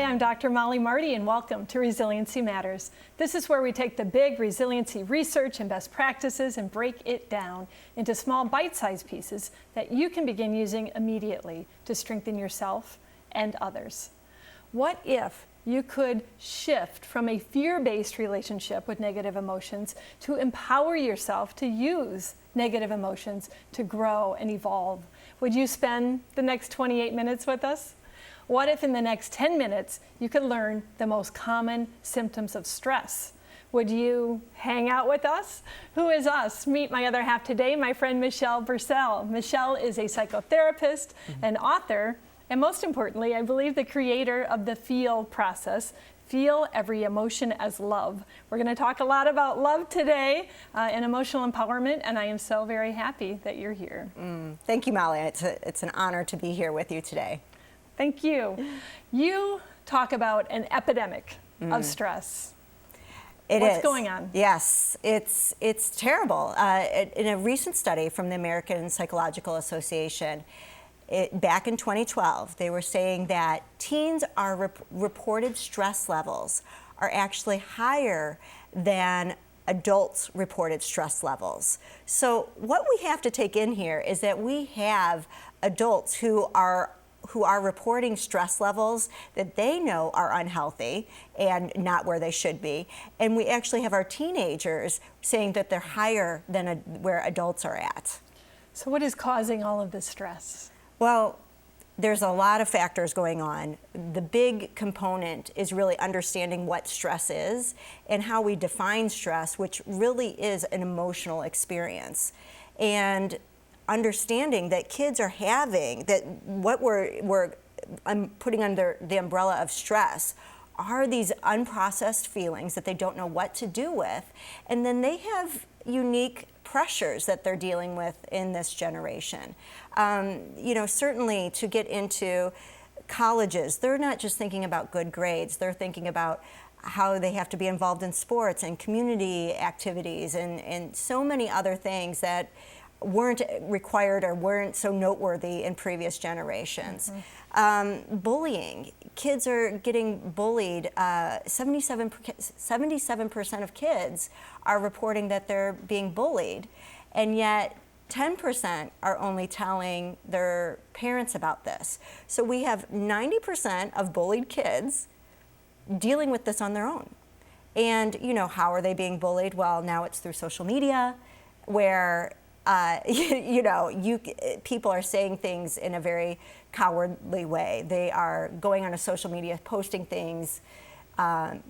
I'm Dr. Mollie Marti, and welcome to Resiliency Matters. This is where we take the big resiliency research and best practices and break it down into small bite-sized pieces that you can begin using immediately to strengthen yourself and others. What if you could shift from a fear-based relationship with negative emotions to empower yourself to use negative emotions to grow and evolve? Would you spend the next 28 minutes with us? What if in the next 10 minutes you could learn the most common symptoms of stress? Would you hang out with us? Who is us? Meet my other half today, my friend Michelle Bersell. Michelle is a psychotherapist, an author, and most importantly, I believe the creator of the F.E.E.L process. Feel every emotion as love. We're going to talk a lot about love today and emotional empowerment, and I am so very happy that you're here. Thank you, Mollie. It's an honor to be here with you today. Thank you. You talk about an epidemic of stress. What's going on? Yes, it's terrible. In a recent study from the American Psychological Association, back in 2012, they were saying that teens' reported stress levels are actually higher than adults' reported stress levels. So what we have to take in here is that we have adults who are reporting stress levels that they know are unhealthy and not where they should be. And we actually have our teenagers saying that they're higher than where adults are at. So what is causing all of this stress? Well, there's a lot of factors going on. The big component is really understanding what stress is and how we define stress, which really is an emotional experience. And understanding that kids are having, that what I'm putting under the umbrella of stress are these unprocessed feelings that they don't know what to do with. And then they have unique pressures that they're dealing with in this generation. Certainly to get into colleges, they're not just thinking about good grades, they're thinking about how they have to be involved in sports and community activities and so many other things that weren't required or weren't so noteworthy in previous generations. Bullying. Kids are getting bullied. 77% of kids are reporting that they're being bullied, and yet 10% are only telling their parents about this. So we have 90% of bullied kids dealing with this on their own. And how are they being bullied? Well, now it's through social media, where people are saying things in a very cowardly way. They are going on a social media, posting things, and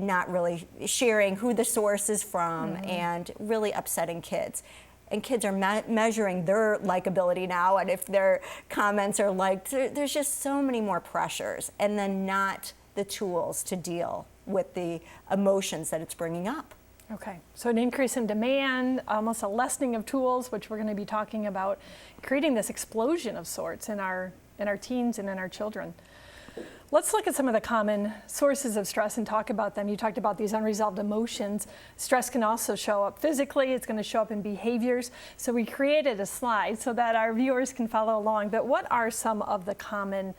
not really sharing who the source is from, and really upsetting kids. And kids are measuring their likability now, and if their comments are liked, there's just so many more pressures, and then not the tools to deal with the emotions that it's bringing up. Okay, so an increase in demand, almost a lessening of tools, which we're going to be talking about, creating this explosion of sorts in our teens and in our children. Let's look at some of the common sources of stress and talk about them. You talked about these unresolved emotions. Stress can also show up physically. It's going to show up in behaviors. So we created a slide so that our viewers can follow along. But what are some of the common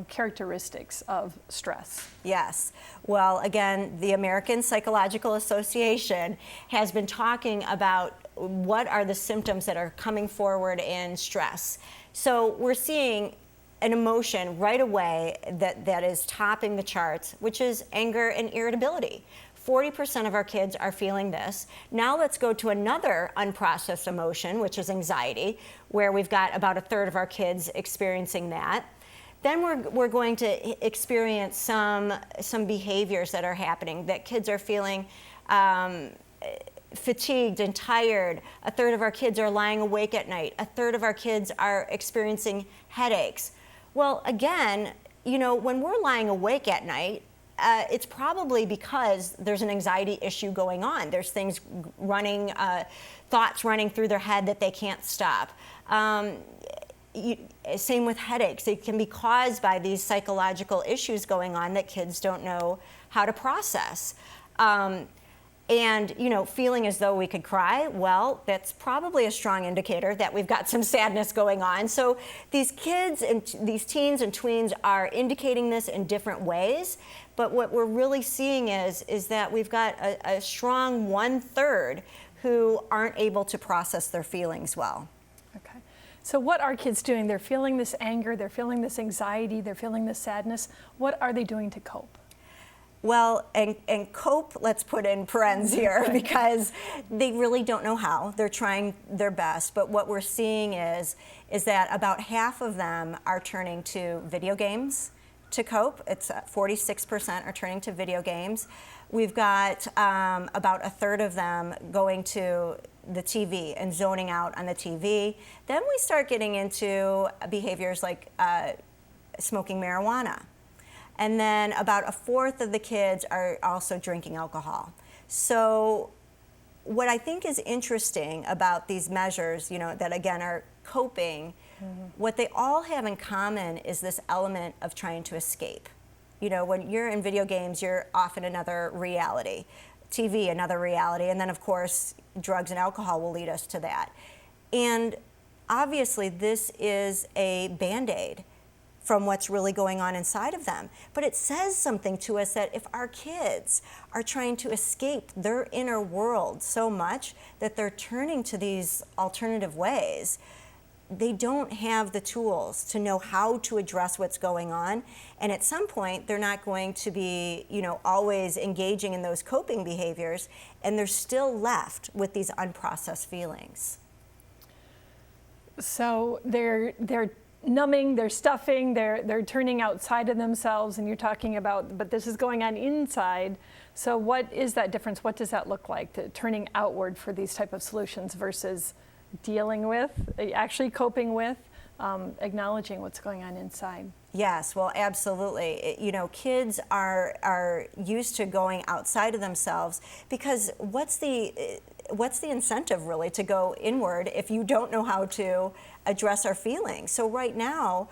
characteristics of stress? Yes. Well, again, the American Psychological Association has been talking about what are the symptoms that are coming forward in stress. So we're seeing an emotion right away that is topping the charts, which is anger and irritability. 40% of our kids are feeling this. Now let's go to another unprocessed emotion, which is anxiety, where we've got about a third of our kids experiencing that. Then we're going to experience some behaviors that are happening, that kids are feeling fatigued and tired. A third of our kids are lying awake at night. A third of our kids are experiencing headaches. Well, again, when we're lying awake at night, it's probably because there's an anxiety issue going on. There's things running, thoughts running through their head that they can't stop. Same with headaches. They can be caused by these psychological issues going on that kids don't know how to process. And, feeling as though we could cry, well, that's probably a strong indicator that we've got some sadness going on. So these kids and these teens and tweens are indicating this in different ways. But what we're really seeing is that we've got a strong 1/3 who aren't able to process their feelings well. Okay. So what are kids doing? They're feeling this anger, they're feeling this anxiety, they're feeling this sadness. What are they doing to cope? Well, and cope, let's put in parens here, because they really don't know how. They're trying their best, but what we're seeing is that about half of them are turning to video games to cope. It's 46% are turning to video games. We've got about 1/3 of them going to the TV and zoning out on the TV. Then we start getting into behaviors like smoking marijuana. And then about 1/4 of the kids are also drinking alcohol. So what I think is interesting about these measures, that again are coping, what they all have in common is this element of trying to escape. When you're in video games, you're off in another reality. TV, another reality. And then of course, drugs and alcohol will lead us to that. And obviously this is a Band-Aid from what's really going on inside of them. But it says something to us that if our kids are trying to escape their inner world so much that they're turning to these alternative ways, they don't have the tools to know how to address what's going on. And at some point, they're not going to be, always engaging in those coping behaviors, and they're still left with these unprocessed feelings. So they're numbing, they're stuffing, they're turning outside of themselves, and you're talking about, but this is going on inside. So what is that difference? What does that look like, turning outward for these type of solutions versus dealing with, actually coping with, acknowledging what's going on inside? Yes, well, absolutely. Kids are used to going outside of themselves because what's the incentive really to go inward if you don't know how to address our feelings? So right now,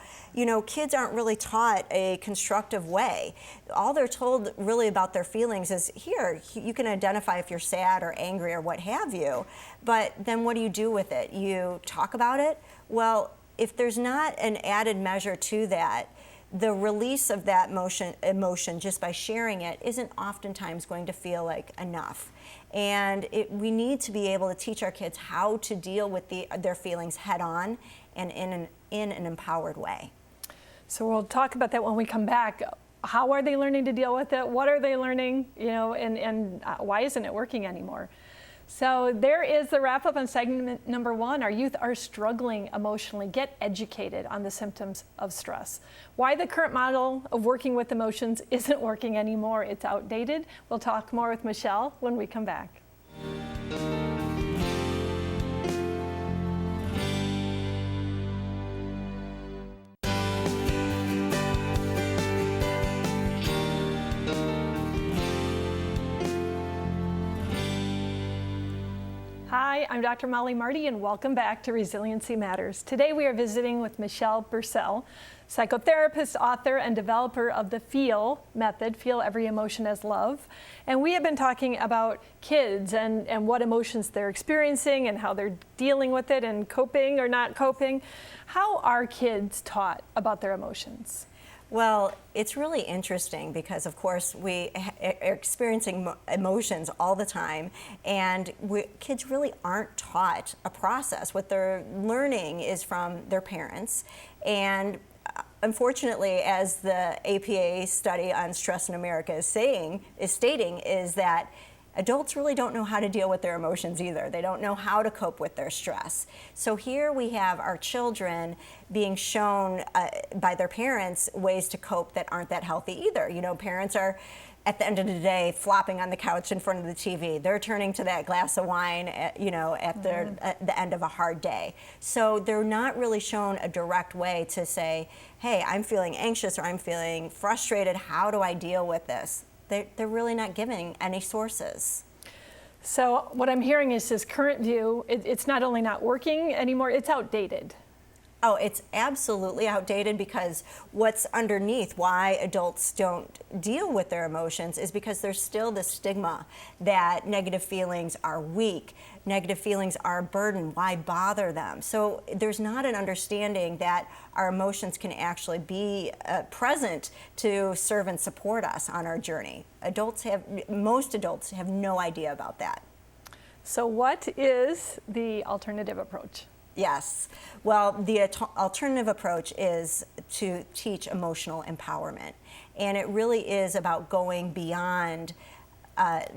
kids aren't really taught a constructive way. All they're told really about their feelings is, here, you can identify if you're sad or angry or what have you, but then what do you do with it? You talk about it? Well, if there's not an added measure to that, the release of that emotion just by sharing it isn't oftentimes going to feel like enough. And we need to be able to teach our kids how to deal with their feelings head on and in an empowered way. So we'll talk about that when we come back. How are they learning to deal with it? What are they learning? And why isn't it working anymore? So there is the wrap up on segment number 1. Our youth are struggling emotionally. Get educated on the symptoms of stress. Why the current model of working with emotions isn't working anymore. It's outdated. We'll talk more with Michelle when we come back. Hi, I'm Dr. Mollie Marti, and welcome back to Resiliency Matters. Today we are visiting with Michelle Bersell, psychotherapist, author, and developer of the F.E.E.L method, Feel Every Emotion as Love. And we have been talking about kids and what emotions they're experiencing and how they're dealing with it and coping or not coping. How are kids taught about their emotions? Well, it's really interesting because, of course, we are experiencing emotions all the time, and kids really aren't taught a process. What they're learning is from their parents, and unfortunately, as the APA study on stress in America is stating, is that adults really don't know how to deal with their emotions either. They don't know how to cope with their stress. So here we have our children being shown by their parents ways to cope that aren't that healthy either. Parents are, at the end of the day, flopping on the couch in front of the TV. They're turning to that glass of wine at the end of a hard day. So they're not really shown a direct way to say, hey, I'm feeling anxious or I'm feeling frustrated. How do I deal with this? They're really not giving any sources. So what I'm hearing is this current view, it's not only not working anymore, it's outdated. Oh, it's absolutely outdated, because what's underneath why adults don't deal with their emotions is because there's still this stigma that negative feelings are weak, negative feelings are a burden, why bother them? So there's not an understanding that our emotions can actually be present to serve and support us on our journey. Most adults have no idea about that. So what is the alternative approach? Yes. Well, the alternative approach is to teach emotional empowerment. And it really is about going beyond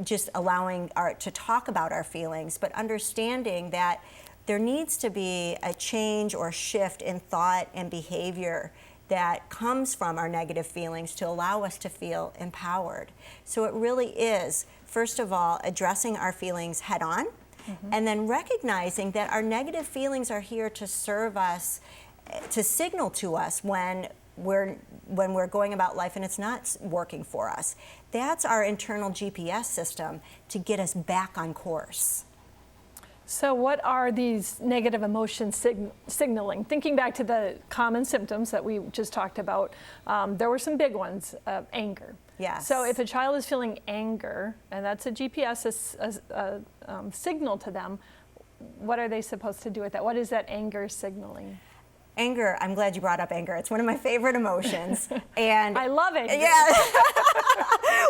just allowing to talk about our feelings, but understanding that there needs to be a change or shift in thought and behavior that comes from our negative feelings to allow us to feel empowered. So it really is, first of all, addressing our feelings head on. And then recognizing that our negative feelings are here to serve us, to signal to us when we're going about life and it's not working for us. That's our internal GPS system to get us back on course. So what are these negative emotions signaling? Thinking back to the common symptoms that we just talked about, there were some big ones, anger. Yes. So if a child is feeling anger, and that's a GPS signal to them, what are they supposed to do with that? What is that anger signaling? Anger, I'm glad you brought up anger. It's one of my favorite emotions. And I love it. Yeah.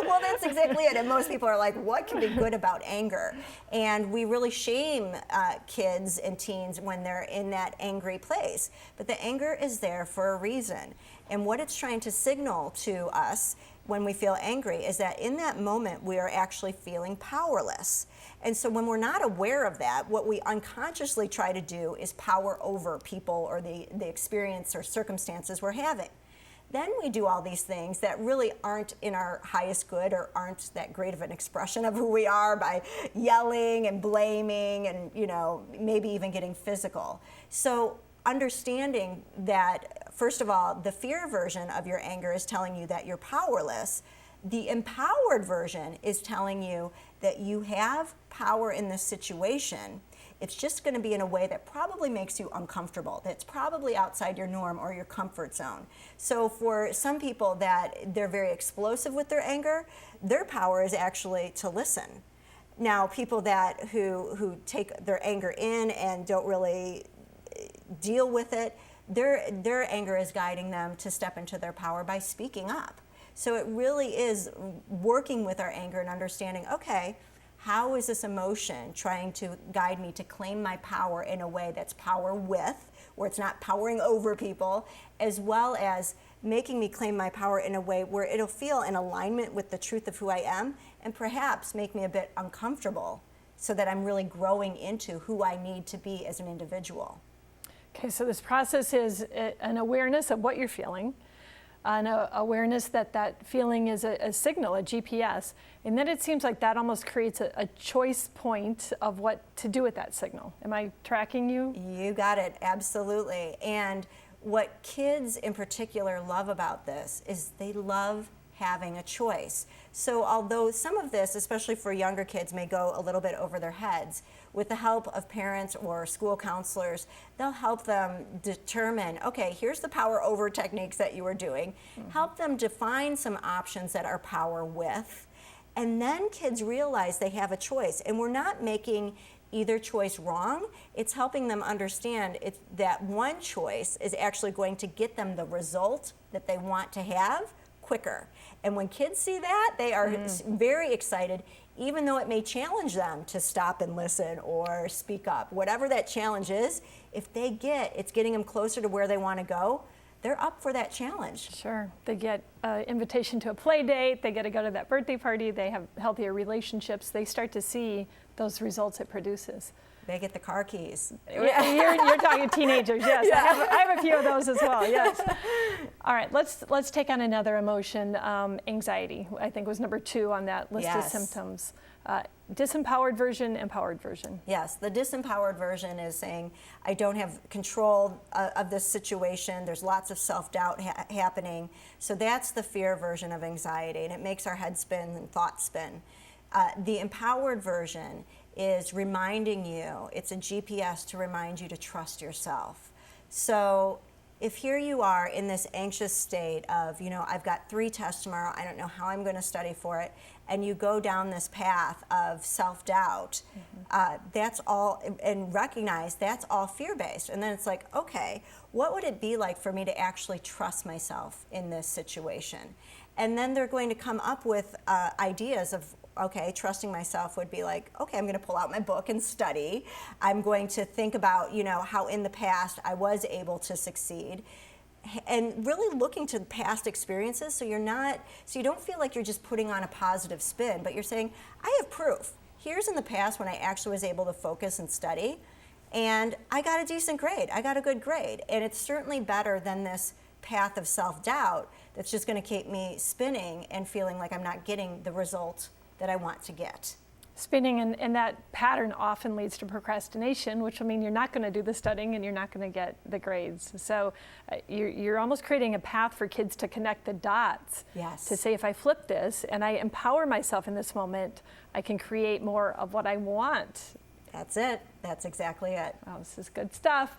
Well, that's exactly it. And most people are like, what can be good about anger? And we really shame kids and teens when they're in that angry place. But the anger is there for a reason. And what it's trying to signal to us when we feel angry is that in that moment we are actually feeling powerless. And so when we're not aware of that, what we unconsciously try to do is power over people or the experience or circumstances we're having. Then we do all these things that really aren't in our highest good or aren't that great of an expression of who we are, by yelling and blaming and, maybe even getting physical. So understanding that, first of all, the fear version of your anger is telling you that you're powerless. The empowered version is telling you that you have power in this situation. It's just going to be in a way that probably makes you uncomfortable, that's probably outside your norm or your comfort zone. So for some people that they're very explosive with their anger, their power is actually to listen. Now, people who take their anger in and don't really deal with it, their anger is guiding them to step into their power by speaking up. So it really is working with our anger and understanding, okay, how is this emotion trying to guide me to claim my power in a way that's power with, where it's not powering over people, as well as making me claim my power in a way where it'll feel in alignment with the truth of who I am and perhaps make me a bit uncomfortable so that I'm really growing into who I need to be as an individual. Okay, so this process is an awareness of what you're feeling, an awareness that feeling is a signal, a GPS, and then it seems like that almost creates a choice point of what to do with that signal. Am I tracking you? You got it, absolutely. And what kids in particular love about this is they love having a choice. So although some of this, especially for younger kids, may go a little bit over their heads, with the help of parents or school counselors, they'll help them determine, okay, here's the power over techniques that you were doing. Help them define some options that are power with. And then kids realize they have a choice. And we're not making either choice wrong. It's helping them understand that one choice is actually going to get them the result that they want to have quicker. And when kids see that, they are very excited, even though it may challenge them to stop and listen or speak up. Whatever that challenge is, if it's getting them closer to where they want to go, they're up for that challenge. Sure. They get an invitation to a play date, they get to go to that birthday party, they have healthier relationships, they start to see those results it produces. They get the car keys. You're talking teenagers, yes. Yeah. I have a few of those as well, yes. All right, let's take on another emotion, anxiety, I think was number 2 on that list of symptoms. Disempowered version, empowered version. Yes, the disempowered version is saying, I don't have control of this situation, there's lots of self-doubt happening. So that's the fear version of anxiety, and it makes our head spin and thoughts spin. The empowered version is reminding you, it's a GPS to remind you to trust yourself. So if here you are in this anxious state of, I've got 3 tests tomorrow, I don't know how I'm going to study for it, and you go down this path of self-doubt, that's all, and recognize that's all fear-based. And then it's like, okay, what would it be like for me to actually trust myself in this situation? And then they're going to come up with ideas of, okay, trusting myself would be like, okay, I'm going to pull out my book and study. I'm going to think about, how in the past I was able to succeed. And really looking to past experiences so you don't feel like you're just putting on a positive spin, but you're saying, I have proof. Here's in the past when I actually was able to focus and study, and I got a decent grade. I got a good grade. And it's certainly better than this path of self-doubt that's just going to keep me spinning and feeling like I'm not getting the result that I want to get. Spinning, and that pattern often leads to procrastination, which will mean you're not going to do the studying and you're not going to get the grades. So you're almost creating a path for kids to connect the dots. Yes. To say, if I flip this and I empower myself in this moment, I can create more of what I want. That's it. That's exactly it. Oh, this is good stuff.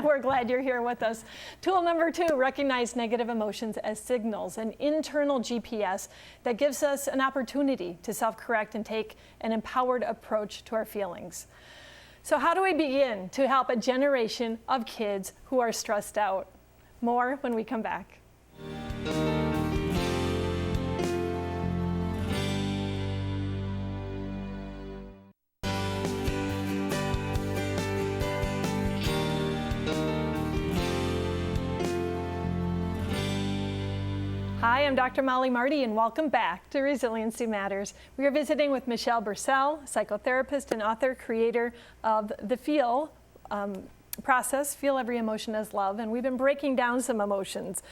We're glad you're here with us. Tool number 2, recognize negative emotions as signals, an internal GPS that gives us an opportunity to self-correct and take an empowered approach to our feelings. So how do we begin to help a generation of kids who are stressed out? More when we come back. Hi, I'm Dr. Mollie Marti, and welcome back to Resiliency Matters. We are visiting with Michelle Bersell, psychotherapist and author, creator of the F.E.E.L process, Feel Every Emotion as Love, and we've been breaking down some emotions.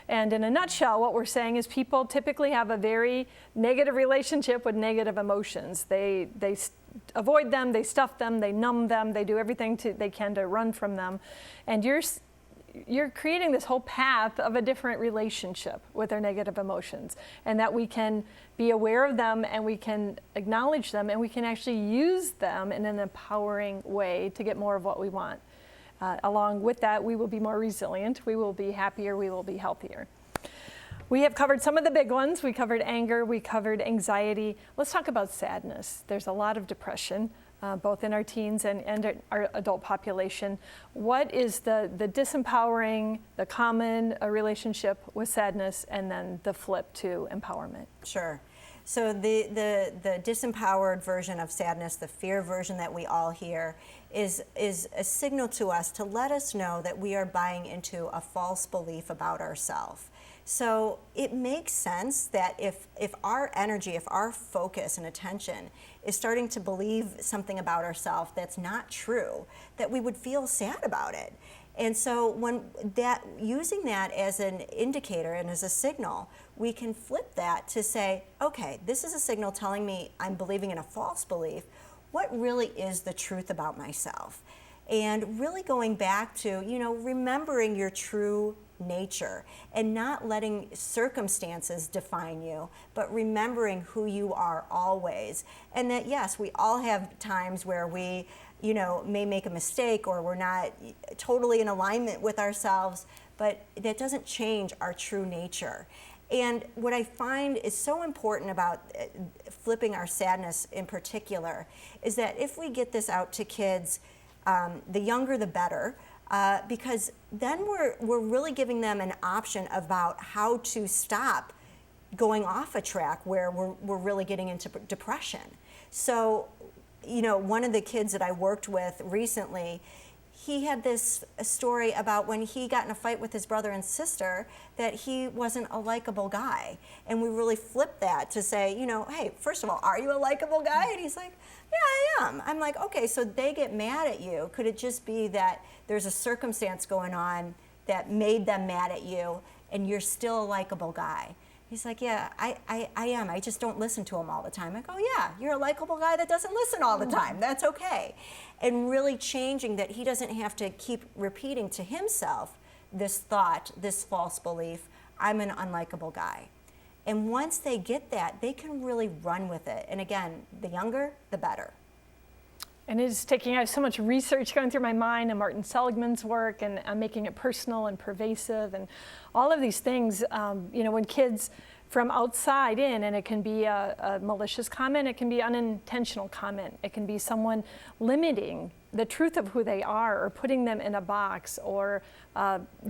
And in a nutshell, what we're saying is people typically have a very negative relationship with negative emotions. They avoid them, they stuff them, they numb them, they do everything they can to run from them. And you're creating this whole path of a different relationship with our negative emotions, and that we can be aware of them and we can acknowledge them and we can actually use them in an empowering way to get more of what we want. Along with that, we will be more resilient, we will be happier, we will be healthier. We have covered some of the big ones. We covered anger, we covered anxiety. Let's talk about sadness. There's a lot of depression. Both in our teens and our adult population. What is the disempowering, the common relationship with sadness, and then the flip to empowerment? Sure. So the disempowered version of sadness, the fear version that we all hear, is a signal to us to let us know that we are buying into a false belief about ourselves. So it makes sense that if our energy, if our focus and attention is starting to believe something about ourselves that's not true, that we would feel sad about it. And so using that as an indicator and as a signal, we can flip that to say, okay, this is a signal telling me I'm believing in a false belief. What really is the truth about myself? And really going back to, remembering your true nature and not letting circumstances define you, but remembering who you are always. And that, yes, we all have times where we, may make a mistake or we're not totally in alignment with ourselves, but that doesn't change our true nature. And what I find is so important about flipping our sadness in particular is that if we get this out to kids, the younger the better, because then we're really giving them an option about how to stop going off a track where we're really getting into depression. So, one of the kids that I worked with recently, he had this story about when he got in a fight with his brother and sister that he wasn't a likable guy. And we really flipped that to say, hey, first of all, are you a likable guy? And he's like, yeah, I am. I'm like, okay, so they get mad at you. Could it just be that there's a circumstance going on that made them mad at you and you're still a likable guy? He's like, yeah, I am. I just don't listen to him all the time. I go, yeah, you're a likable guy that doesn't listen all the time. That's okay. And really changing that he doesn't have to keep repeating to himself this thought, this false belief, I'm an unlikable guy. And once they get that, they can really run with it. And again, the younger, the better. And it is taking, I have so much research going through my mind and Martin Seligman's work, and I'm making it personal and pervasive and all of these things. When kids from outside in, and it can be a malicious comment, it can be unintentional comment, it can be someone limiting the truth of who they are or putting them in a box or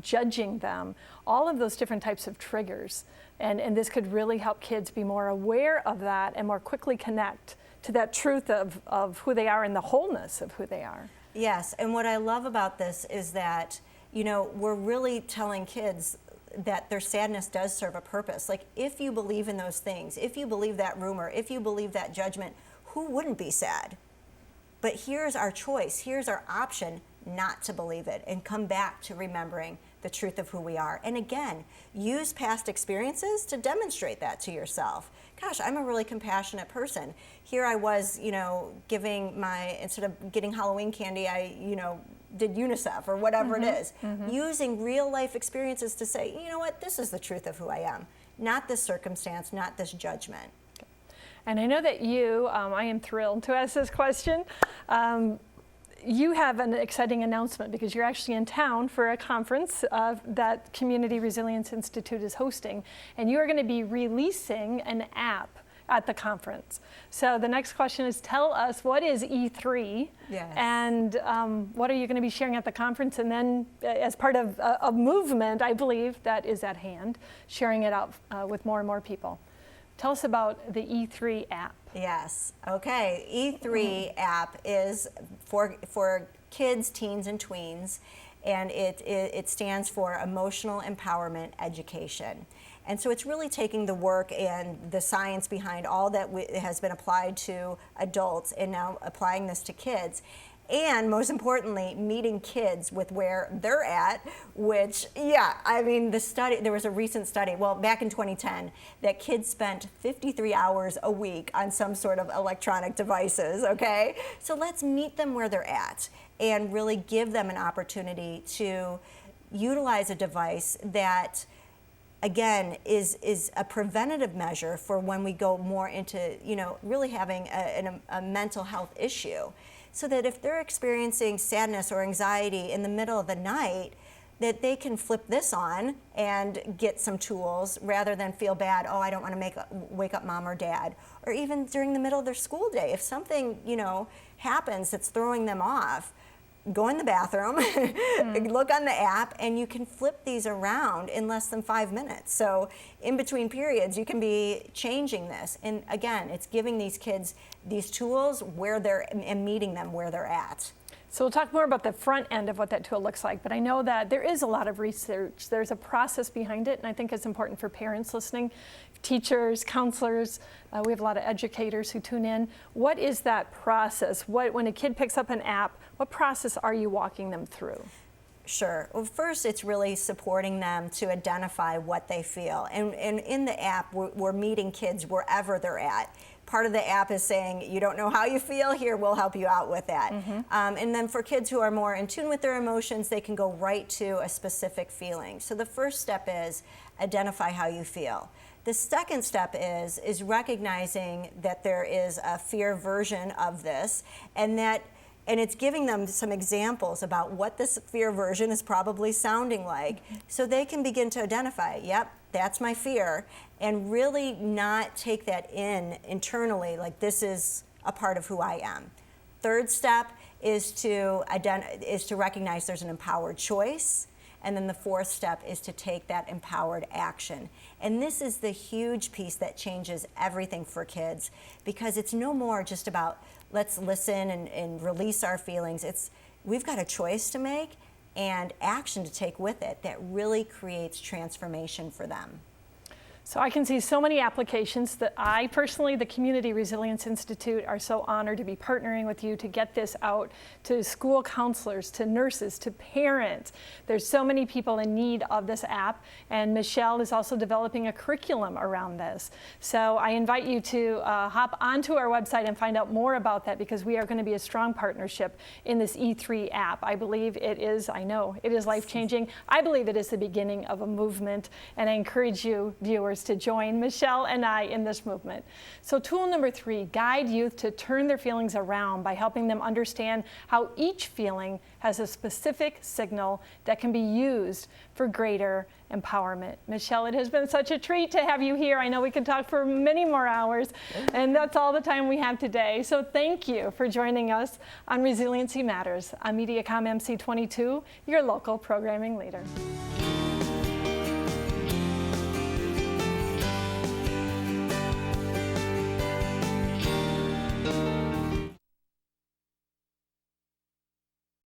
judging them, all of those different types of triggers. And this could really help kids be more aware of that and more quickly connect to that truth of who they are and the wholeness of who they are. Yes, and what I love about this is that, we're really telling kids that their sadness does serve a purpose. Like, if you believe in those things, if you believe that rumor, if you believe that judgment, who wouldn't be sad? But here's our choice, here's our option not to believe it and come back to remembering the truth of who we are. And again, use past experiences to demonstrate that to yourself. Gosh, I'm a really compassionate person. Here I was, instead of getting Halloween candy, I, did UNICEF or whatever it is. Using real life experiences to say, you know what, this is the truth of who I am. Not this circumstance, not this judgment. And I know that you, I am thrilled to ask this question. You have an exciting announcement because you're actually in town for a conference that Community Resilience Institute is hosting, and you are going to be releasing an app at the conference. So the next question is, tell us, what is E3? Yes. And what are you going to be sharing at the conference? And then as part of a movement, I believe, that is at hand, sharing it out with more and more people. Tell us about the E3 app. Yes. Okay. E3 app is for kids, teens, and tweens, and it stands for Emotional Empowerment Education. And so it's really taking the work and the science behind all that has been applied to adults and now applying this to kids. And most importantly, meeting kids with where they're at, which, there was a recent study, back in 2010, that kids spent 53 hours a week on some sort of electronic devices, okay? So let's meet them where they're at and really give them an opportunity to utilize a device that, again, is a preventative measure for when we go more into, really having a mental health issue. So that if they're experiencing sadness or anxiety in the middle of the night, that they can flip this on and get some tools rather than feel bad, I don't want to wake up mom or dad. Or even during the middle of their school day, if something, happens that's throwing them off, go in the bathroom, look on the app, and you can flip these around in less than 5 minutes. So in between periods, you can be changing this. And again, it's giving these kids these tools and meeting them where they're at. So we'll talk more about the front end of what that tool looks like, but I know that there is a lot of research. There's a process behind it, and I think it's important for parents listening, teachers, counselors. We have a lot of educators who tune in. What is that process? When a kid picks up an app, what process are you walking them through? Sure. Well, first, it's really supporting them to identify what they feel. And in the app, we're meeting kids wherever they're at. Part of the app is saying, you don't know how you feel, here, we'll help you out with that. And then for kids who are more in tune with their emotions, they can go right to a specific feeling. So the first step is identify how you feel. The second step is recognizing that there is a fear version of this, and it's giving them some examples about what this fear version is probably sounding like, so they can begin to identify, yep, that's my fear, and really not take that internally, like this is a part of who I am. Third step is to recognize there's an empowered choice. And then the fourth step is to take that empowered action. And this is the huge piece that changes everything for kids, because it's no more just about let's listen and release our feelings. We've got a choice to make and action to take with it that really creates transformation for them. So I can see so many applications that I personally, the Community Resilience Institute, are so honored to be partnering with you to get this out to school counselors, to nurses, to parents. There's so many people in need of this app, and Michelle is also developing a curriculum around this. So I invite you to hop onto our website and find out more about that, because we are going to be a strong partnership in this E3 app. I believe it is, I know, it is life-changing. I believe it is the beginning of a movement, and I encourage you, viewers, viewers to join Michelle and I in this movement. So tool number 3, guide youth to turn their feelings around by helping them understand how each feeling has a specific signal that can be used for greater empowerment. Michelle, it has been such a treat to have you here. I know we could talk for many more hours, and that's all the time we have today. So thank you for joining us on Resiliency Matters on MediaCom MC22, your local programming leader.